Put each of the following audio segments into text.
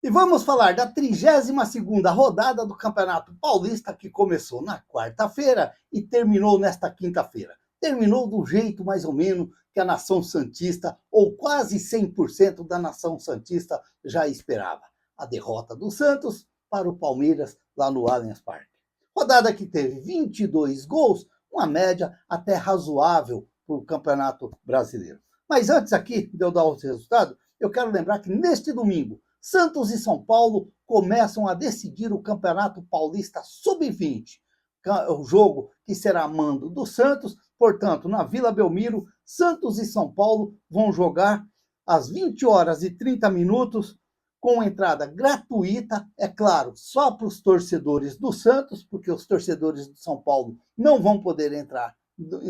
E vamos falar da 32ª rodada do Campeonato Paulista, que começou na quarta-feira e terminou nesta quinta-feira. Terminou do jeito mais ou menos que a nação santista, ou quase 100% da nação santista, já esperava. A derrota do Santos para o Palmeiras lá no Allianz Parque. Rodada que teve 22 gols, uma média até razoável para o Campeonato Brasileiro. Mas antes aqui de eu dar os resultados, eu quero lembrar que neste domingo, Santos e São Paulo começam a decidir o Campeonato Paulista Sub-20. O jogo que será a mando do Santos, portanto, na Vila Belmiro, Santos e São Paulo vão jogar às 20 horas e 30 minutos, com entrada gratuita, é claro, só para os torcedores do Santos, porque os torcedores do São Paulo não vão poder entrar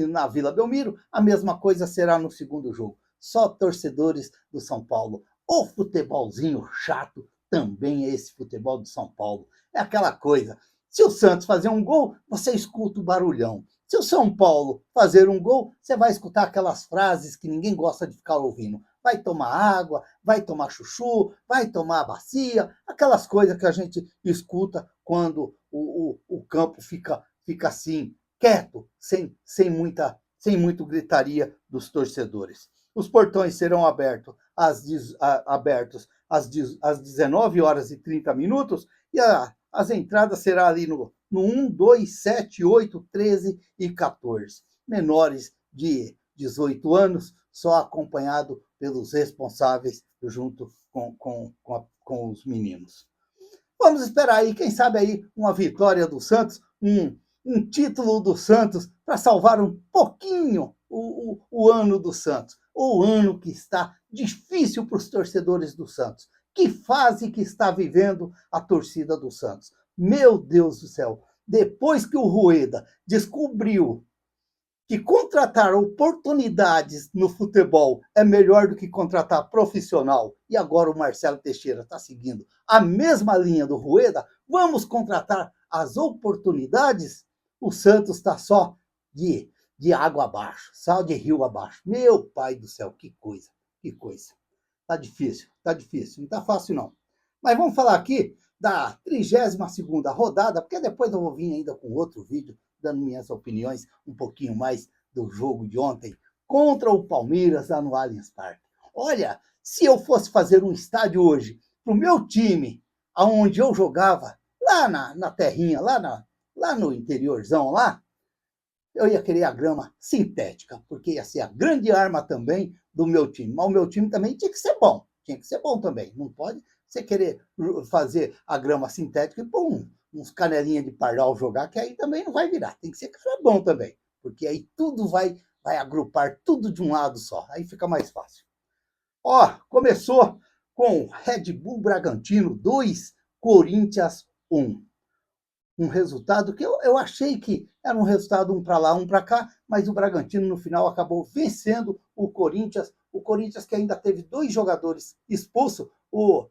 na Vila Belmiro. A mesma coisa será no segundo jogo, só torcedores do São Paulo. O futebolzinho chato também é esse futebol de São Paulo. É aquela coisa, se o Santos fazer um gol, você escuta o barulhão. Se o São Paulo fazer um gol, você vai escutar aquelas frases que ninguém gosta de ficar ouvindo. Vai tomar água, vai tomar chuchu, vai tomar bacia, aquelas coisas que a gente escuta quando o campo fica assim, quieto, sem muito gritaria dos torcedores. Os portões serão abertos às 19 horas e 30 minutos e as entradas serão ali no 1, 2, 7, 8, 13 e 14. Menores de 18 anos, só acompanhado pelos responsáveis junto com os meninos. Vamos esperar aí, quem sabe aí, uma vitória do Santos, um título do Santos para salvar um pouquinho o ano do Santos. O ano que está difícil para os torcedores do Santos. Que fase que está vivendo a torcida do Santos. Meu Deus do céu. Depois que o Rueda descobriu que contratar oportunidades no futebol é melhor do que contratar profissional, e agora o Marcelo Teixeira está seguindo a mesma linha do Rueda, vamos contratar as oportunidades, o Santos está só de água abaixo, sal de rio abaixo. Meu pai do céu, que coisa, que coisa. Tá difícil, não tá fácil não. Mas vamos falar aqui da 32ª rodada, porque depois eu vou vir ainda com outro vídeo, dando minhas opiniões um pouquinho mais do jogo de ontem contra o Palmeiras lá no Allianz Parque. Olha, se eu fosse fazer um estádio hoje para o meu time, aonde eu jogava, lá na terrinha, lá no interiorzão lá, eu ia querer a grama sintética, porque ia ser a grande arma também do meu time. Mas o meu time também tinha que ser bom também. Não pode você querer fazer a grama sintética e pôr uns canelinhas de pardal jogar, que aí também não vai virar. Tem que ser cara bom também, porque aí tudo vai agrupar tudo de um lado só. Aí fica mais fácil. Ó, começou com Red Bull Bragantino 2, Corinthians 1. Um resultado que eu achei que era um resultado um para lá, um para cá, mas o Bragantino no final acabou vencendo o Corinthians que ainda teve dois jogadores expulsos, o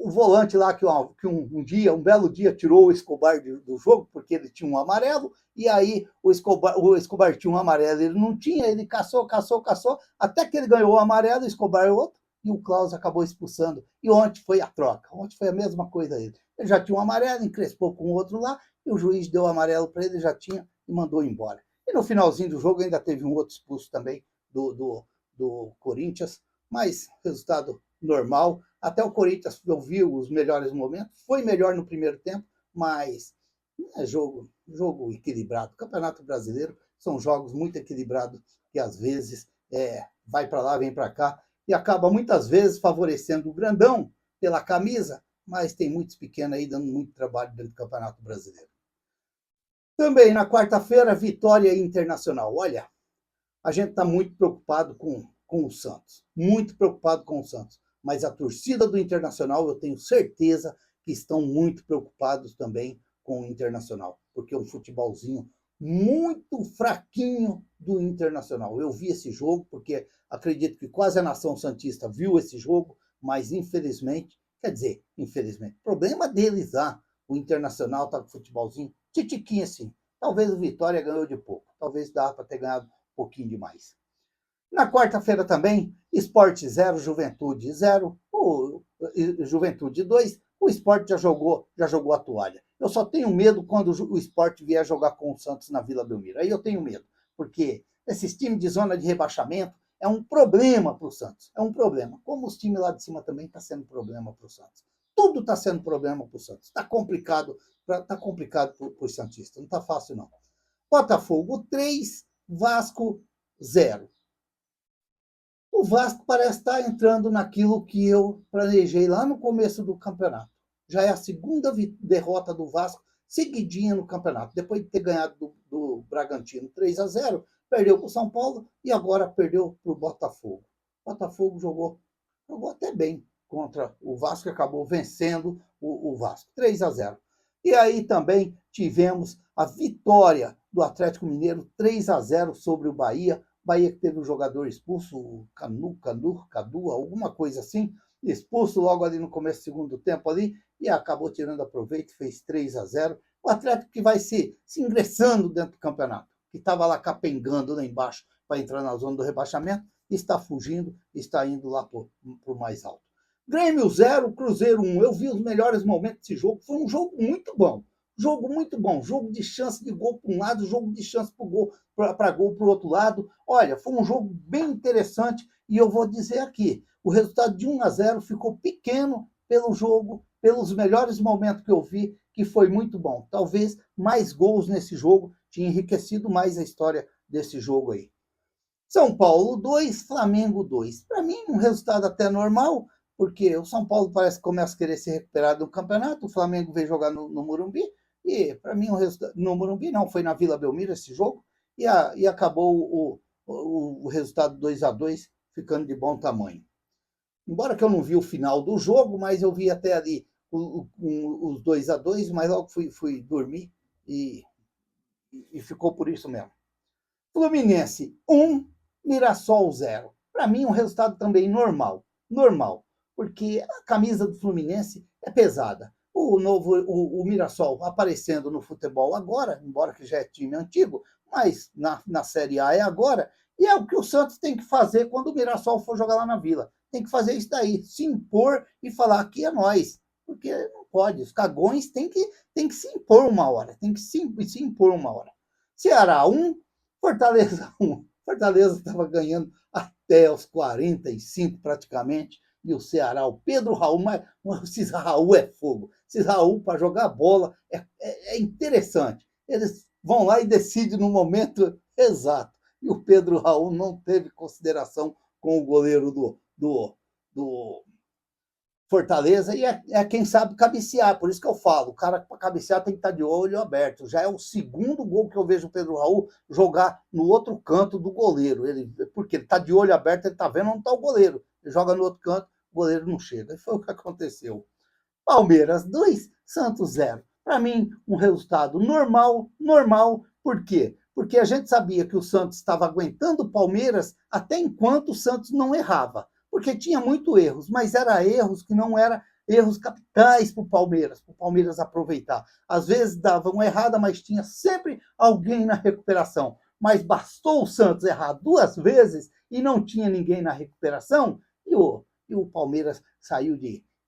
volante lá que um belo dia tirou o Escobar do jogo, porque ele tinha um amarelo, e aí o Escobar tinha um amarelo, ele não tinha, ele caçou, até que ele ganhou o amarelo, o Escobar outro, e o Klaus acabou expulsando. E ontem foi a troca, ontem foi a mesma coisa ele já tinha um amarelo, encrespou com o outro lá, e o juiz deu o amarelo para ele, já tinha, e mandou embora. E no finalzinho do jogo ainda teve um outro expulso também do Corinthians, mas resultado normal. Até o Corinthians viu os melhores momentos, foi melhor no primeiro tempo, mas é jogo equilibrado. Campeonato Brasileiro são jogos muito equilibrados, que às vezes vai para lá, vem para cá, e acaba muitas vezes favorecendo o grandão pela camisa, mas tem muitos pequenos aí dando muito trabalho dentro do Campeonato Brasileiro. Também na quarta-feira, Vitória Internacional. Olha, a gente está muito preocupado com o Santos, muito preocupado com o Santos, mas a torcida do Internacional, eu tenho certeza que estão muito preocupados também com o Internacional, porque é um futebolzinho muito fraquinho do Internacional. Eu vi esse jogo, porque acredito que quase a nação santista viu esse jogo, mas infelizmente, quer dizer, infelizmente, problema deles lá, o Internacional tá com futebolzinho titiquinho assim. Talvez o Vitória ganhou de pouco, talvez dá para ter ganhado pouquinho demais. Na quarta-feira também, Sport 0, Juventude 0, o Juventude 2, o Sport já jogou a toalha. Eu só tenho medo quando o Sport vier jogar com o Santos na Vila Belmiro. Aí eu tenho medo, porque esses times de zona de rebaixamento é um problema para o Santos. É um problema. Como os times lá de cima também está sendo problema para o Santos. Tudo está sendo problema para o Santos. Está complicado para os Santistas. Não está fácil, não. Botafogo 3, Vasco 0. O Vasco parece estar entrando naquilo que eu planejei lá no começo do campeonato. Já é a segunda derrota do Vasco seguidinha no campeonato. Depois de ter ganhado do Bragantino 3-0, perdeu para o São Paulo e agora perdeu para o Botafogo. O Botafogo jogou até bem contra o Vasco, que acabou vencendo o Vasco 3-0. E aí também tivemos a vitória do Atlético Mineiro 3-0 sobre o Bahia. Bahia que teve um jogador expulso, o Cadu, alguma coisa assim, expulso logo ali no começo do segundo tempo ali, e acabou tirando proveito, fez 3-0. O Atlético que vai se ingressando dentro do campeonato, que estava lá capengando lá embaixo para entrar na zona do rebaixamento, está fugindo, está indo lá para o mais alto. Grêmio 0, Cruzeiro 1. Eu vi os melhores momentos desse jogo, foi um jogo muito bom. Jogo muito bom, jogo de chance de gol para um lado, jogo de chance para gol para o outro lado. Olha, foi um jogo bem interessante e eu vou dizer aqui, o resultado de 1-0 ficou pequeno pelo jogo, pelos melhores momentos que eu vi, que foi muito bom. Talvez mais gols nesse jogo tinha enriquecido mais a história desse jogo aí. São Paulo 2, Flamengo 2. Para mim, um resultado até normal, porque o São Paulo parece que começa a querer se recuperar do campeonato, o Flamengo veio jogar no Morumbi, e para mim, no Morumbi não, foi na Vila Belmiro esse jogo, e acabou o resultado 2-2 ficando de bom tamanho. Embora que eu não vi o final do jogo, mas eu vi até ali os 2-2, mas logo fui dormir e ficou por isso mesmo. Fluminense 1, Mirassol 0. Para mim, um resultado também normal, porque a camisa do Fluminense é pesada. O Mirassol aparecendo no futebol agora, embora que já é time antigo, mas na Série A é agora, e é o que o Santos tem que fazer quando o Mirassol for jogar lá na Vila. Tem que fazer isso daí, se impor e falar aqui é nós, porque não pode, os cagões têm que se impor uma hora, tem que se impor uma hora. Ceará 1, Fortaleza 1. Fortaleza estava ganhando até os 45 praticamente, e o Ceará, o Pedro Raul, mas esse Raul é fogo. Esse Raul, para jogar bola, é interessante. Eles vão lá e decidem no momento exato. E o Pedro Raul não teve consideração com o goleiro do Fortaleza, e quem sabe cabecear, por isso que eu falo, o cara para cabecear tem que estar de olho aberto. Já é o segundo gol que eu vejo o Pedro Raul jogar no outro canto do goleiro, porque ele está de olho aberto, ele está vendo onde está o goleiro, ele joga no outro canto, o goleiro não chega, e foi o que aconteceu. Palmeiras 2, Santos 0. Para mim, um resultado normal, por quê? Porque a gente sabia que o Santos estava aguentando o Palmeiras até enquanto o Santos não errava, porque tinha muitos erros, mas eram erros que não eram erros capitais para o Palmeiras aproveitar. Às vezes davam errada, mas tinha sempre alguém na recuperação. Mas bastou o Santos errar 2 vezes e não tinha ninguém na recuperação, e o Palmeiras saiu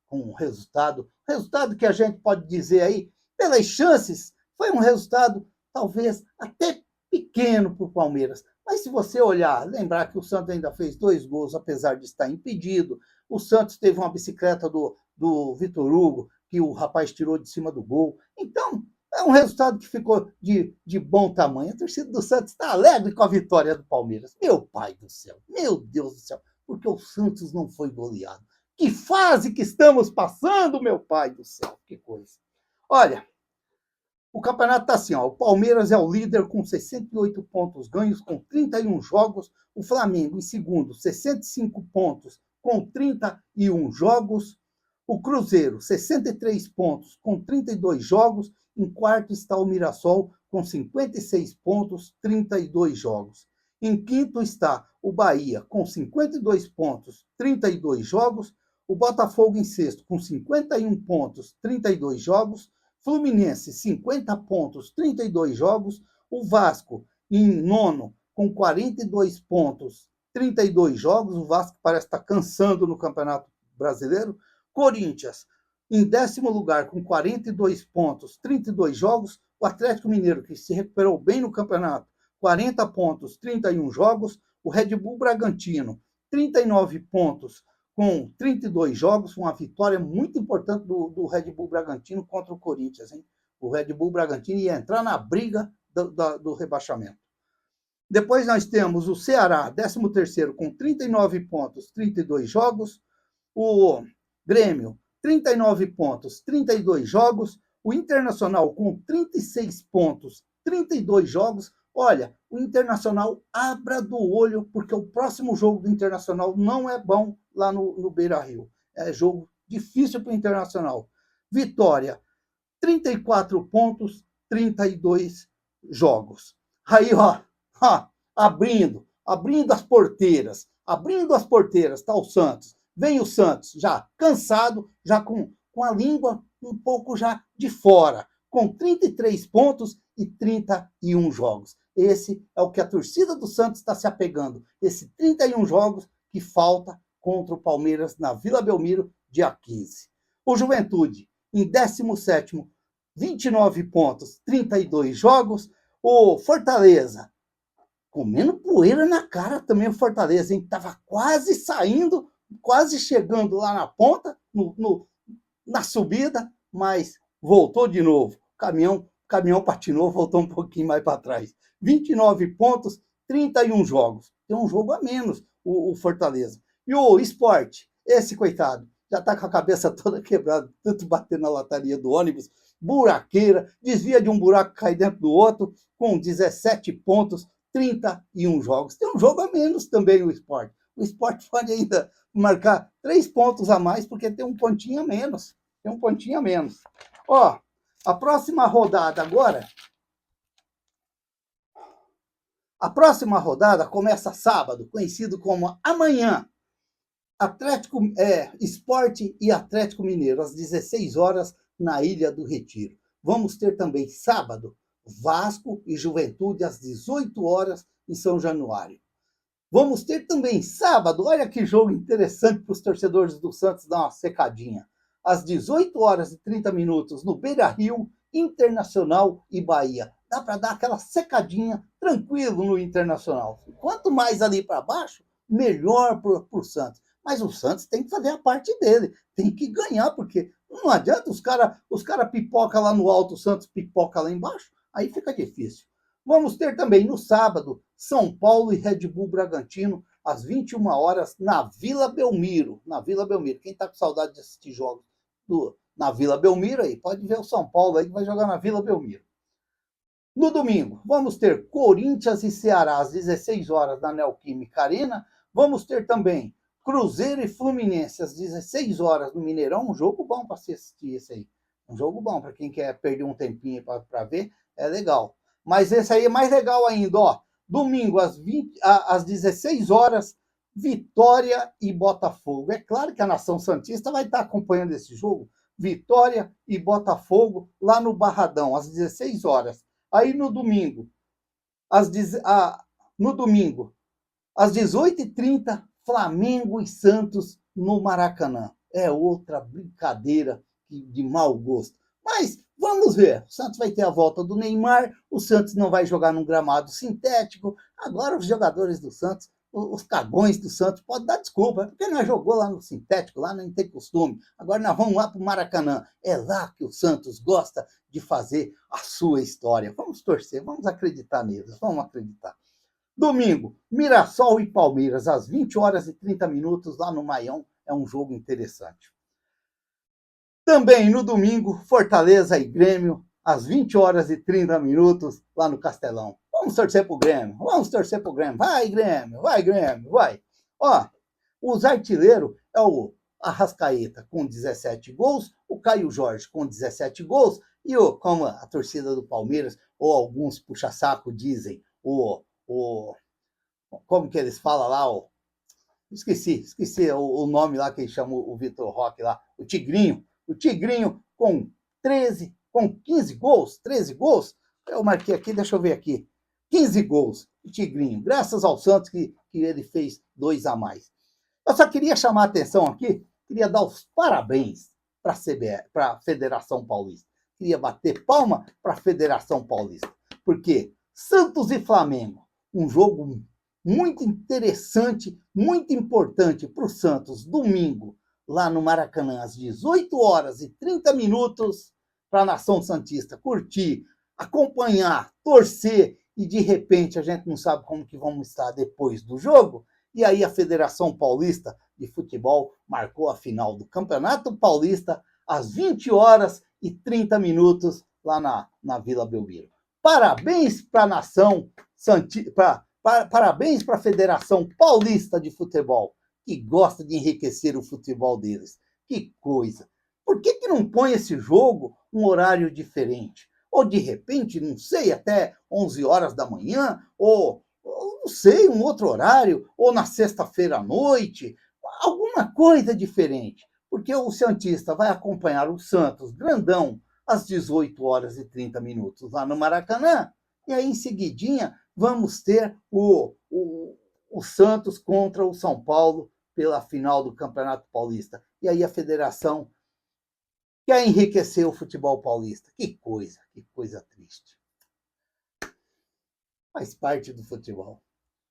com um resultado que a gente pode dizer aí, pelas chances, foi um resultado talvez até pequeno para o Palmeiras. Mas se você olhar, lembrar que o Santos ainda fez 2 gols, apesar de estar impedido. O Santos teve uma bicicleta do Vitor Hugo, que o rapaz tirou de cima do gol. Então, é um resultado que ficou de bom tamanho. A torcida do Santos está alegre com a vitória do Palmeiras. Meu pai do céu, meu Deus do céu, porque o Santos não foi goleado. Que fase que estamos passando, meu pai do céu, que coisa. Olha, o campeonato está assim, ó, o Palmeiras é o líder com 68 pontos ganhos com 31 jogos, o Flamengo em segundo, 65 pontos com 31 jogos, o Cruzeiro, 63 pontos com 32 jogos, em quarto está o Mirassol com 56 pontos, 32 jogos. Em quinto está o Bahia com 52 pontos, 32 jogos, o Botafogo em sexto com 51 pontos, 32 jogos, Fluminense, 50 pontos, 32 jogos. O Vasco, em nono, com 42 pontos, 32 jogos, o Vasco parece estar cansando no Campeonato Brasileiro. Corinthians, em 10º lugar, com 42 pontos, 32 jogos. O Atlético Mineiro, que se recuperou bem no campeonato, 40 pontos, 31 jogos. O Red Bull Bragantino, 39 pontos, com 32 jogos. Uma vitória muito importante do Red Bull Bragantino contra o Corinthians, hein? O Red Bull Bragantino ia entrar na briga do rebaixamento. Depois nós temos o Ceará, 13º, com 39 pontos, 32 jogos. O Grêmio, 39 pontos, 32 jogos. O Internacional, com 36 pontos, 32 jogos. Olha, o Internacional abra do olho, porque o próximo jogo do Internacional não é bom lá no Beira-Rio. É jogo difícil para o Internacional. Vitória, 34 pontos, 32 jogos. Aí, ó, abrindo as porteiras, tá o Santos. Vem o Santos, já cansado, já com a língua um pouco já de fora, com 33 pontos e 31 jogos. Esse é o que a torcida do Santos está se apegando, esse 31 jogos que falta contra o Palmeiras na Vila Belmiro, dia 15. O Juventude, em 17º, 29 pontos, 32 jogos. O Fortaleza, comendo poeira na cara também o Fortaleza, hein? Tava quase saindo, quase chegando lá na ponta, na subida, mas voltou de novo. O caminhão patinou, voltou um pouquinho mais para trás. 29 pontos, 31 jogos. Tem um jogo a menos o Fortaleza. E o Sport, esse coitado, já está com a cabeça toda quebrada, tanto bater na lataria do ônibus, buraqueira, desvia de um buraco, cai dentro do outro, com 17 pontos, 31 jogos. Tem um jogo a menos também o Sport. O Sport pode ainda marcar 3 pontos a mais, porque tem um pontinho a menos. Ó, a próxima rodada agora... A próxima rodada começa sábado, conhecido como amanhã. Sport e Atlético Mineiro, às 16 horas, na Ilha do Retiro. Vamos ter também sábado, Vasco e Juventude, às 18 horas, em São Januário. Vamos ter também sábado, olha que jogo interessante para os torcedores do Santos dar uma secadinha. Às 18 horas e 30 minutos, no Beira-Rio, Internacional e Bahia. Dá para dar aquela secadinha tranquilo no Internacional. Quanto mais ali para baixo, melhor para o Santos. Mas o Santos tem que fazer a parte dele, tem que ganhar, porque não adianta os cara pipoca lá no alto, o Santos pipoca lá embaixo, aí fica difícil. Vamos ter também no sábado, São Paulo e Red Bull Bragantino, às 21 horas, na Vila Belmiro. Quem está com saudade de assistir jogos na Vila Belmiro aí, pode ver o São Paulo aí que vai jogar na Vila Belmiro. No domingo, vamos ter Corinthians e Ceará, às 16 horas, na Neoquímica Arena. Vamos ter também Cruzeiro e Fluminense, às 16 horas, no Mineirão. Um jogo bom para assistir esse aí. Um jogo bom para quem quer perder um tempinho para ver, é legal. Mas esse aí é mais legal ainda, ó. Domingo, às 16 horas, Vitória e Botafogo. É claro que a Nação Santista vai estar acompanhando esse jogo. Vitória e Botafogo, lá no Barradão, às 16 horas. Aí no domingo, às 18h30, Flamengo e Santos no Maracanã. É outra brincadeira de mau gosto. Mas vamos ver. O Santos vai ter a volta do Neymar, o Santos não vai jogar num gramado sintético. Agora os jogadores do Santos, os cagões do Santos, podem dar desculpa, porque nós jogou lá no sintético, lá não tem costume. Agora nós vamos lá para o Maracanã. É lá que o Santos gosta de fazer a sua história. Vamos torcer, vamos acreditar neles, vamos acreditar. Domingo, Mirassol e Palmeiras, às 20 horas e 30 minutos, lá no Maião. É um jogo interessante. Também no domingo, Fortaleza e Grêmio, às 20 horas e 30 minutos, lá no Castelão. Vamos torcer pro Grêmio, Vai, Grêmio, vai. Ó, os artilheiros é o Arrascaeta com 17 gols, o Caio Jorge com 17 gols, e como a torcida do Palmeiras, ou alguns puxa-saco dizem, como que eles falam lá, esqueci o nome lá que eles chamam o Vitor Roque lá, o Tigrinho com 15 gols, 13 gols, eu marquei aqui, deixa eu ver aqui, 15 gols, o Tigrinho, graças ao Santos que que ele fez 2 a mais. Eu só queria chamar a atenção aqui, queria dar os parabéns para a Federação Paulista. Queria bater palma para a Federação Paulista. Porque Santos e Flamengo, um jogo muito interessante, muito importante para o Santos, domingo, lá no Maracanã, às 18h30, para a nação santista curtir, acompanhar, torcer, e de repente a gente não sabe como que vamos estar depois do jogo, e aí a Federação Paulista de Futebol marcou a final do Campeonato Paulista às 20h30 lá na Vila Belmiro. Parabéns para a nação santista, parabéns para a Federação Paulista de Futebol, que gosta de enriquecer o futebol deles. Que coisa! Por que não põe esse jogo um horário diferente? Ou de repente, não sei, até 11 horas da manhã, ou não sei, um outro horário, ou na sexta-feira à noite, alguma coisa diferente. Porque o santista vai acompanhar o Santos grandão às 18h30 lá no Maracanã, e aí em seguidinha vamos ter o Santos contra o São Paulo pela final do Campeonato Paulista. E aí a federação quer enriquecer o futebol paulista. Que coisa triste. Faz parte do futebol.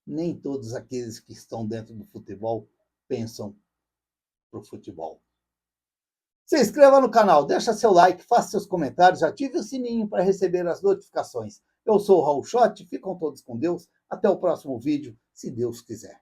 Nem todos aqueles que estão dentro do futebol pensam para o futebol. Se inscreva no canal, deixa seu like, faça seus comentários, ative o sininho para receber as notificações. Eu sou o Raul Schott, ficam todos com Deus. Até o próximo vídeo, se Deus quiser.